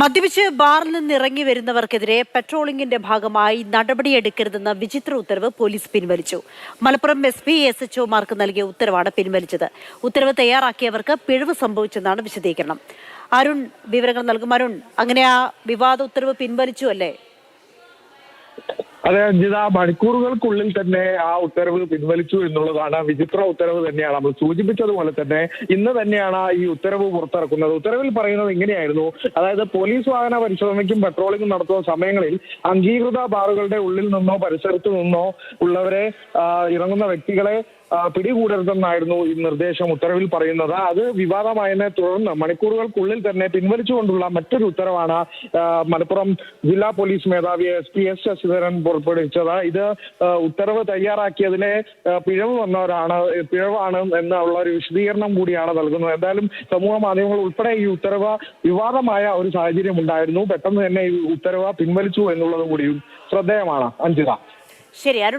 മദ്യപിച്ച് ബാറിൽ നിന്ന് ഇറങ്ങി വരുന്നവർക്കെതിരെ പെട്രോളിംഗിന്റെ ഭാഗമായി നടപടിയെടുക്കരുതെന്ന വിചിത്ര ഉത്തരവ് പോലീസ് പിൻവലിച്ചു. മലപ്പുറം SP, SHO മാർക്ക് നൽകിയ ഉത്തരവാണ് പിൻവലിച്ചത്. ഉത്തരവ് തയ്യാറാക്കിയവർക്ക് പിഴവ് സംഭവിച്ചെന്നാണ് വിശദീകരണം. അരുൺ വിവരങ്ങൾ നൽകും. അരുൺ, അങ്ങനെ ആ വിവാദ ഉത്തരവ് പിൻവലിച്ചു അല്ലേ? അതെ അഞ്ജിത, മണിക്കൂറുകൾക്കുള്ളിൽ തന്നെ ആ ഉത്തരവ് പിൻവലിച്ചു എന്നുള്ളതാണ്. വിചിത്ര ഉത്തരവ് തന്നെയാണ്. നമ്മൾ സൂചിപ്പിച്ചതുപോലെ തന്നെ ഇന്ന് തന്നെയാണ് ഈ ഉത്തരവ് പുറത്തിറക്കുന്നത്. ഉത്തരവിൽ പറയുന്നത് ഇങ്ങനെയായിരുന്നു. അതായത് പോലീസ് വാഹന പരിശോധനയ്ക്കും പെട്രോളിംഗും നടത്തുന്ന സമയങ്ങളിൽ അംഗീകൃത ബാറുകളുടെ ഉള്ളിൽ നിന്നോ പരിസരത്തു നിന്നോ ഉള്ളവരെ ഇറങ്ങുന്ന വ്യക്തികളെ പിടികൂടരുതെന്നായിരുന്നു ഈ നിർദ്ദേശം ഉത്തരവിൽ പറയുന്നത്. അത് വിവാദമായതിനെ തുടർന്ന് മണിക്കൂറുകൾക്കുള്ളിൽ തന്നെ പിൻവലിച്ചുകൊണ്ടുള്ള മറ്റൊരു ഉത്തരവാണ് മലപ്പുറം ജില്ലാ പോലീസ് മേധാവി SP S ശശിധരൻ പുറപ്പെടുവിച്ചത്. ഇത് ഉത്തരവ് തയ്യാറാക്കിയതിലെ പിഴവാണ് എന്നുള്ള ഒരു വിശദീകരണം കൂടിയാണ് നൽകുന്നത്. എന്തായാലും സമൂഹ മാധ്യമങ്ങൾ ഉൾപ്പെടെ ഈ ഉത്തരവ് വിവാദമായ ഒരു സാഹചര്യം ഉണ്ടായിരുന്നു. പെട്ടെന്ന് തന്നെ ഈ ഉത്തരവ് പിൻവലിച്ചു എന്നുള്ളതും കൂടിയും ശ്രദ്ധേയമാണ് അഞ്ജിത. ശരി.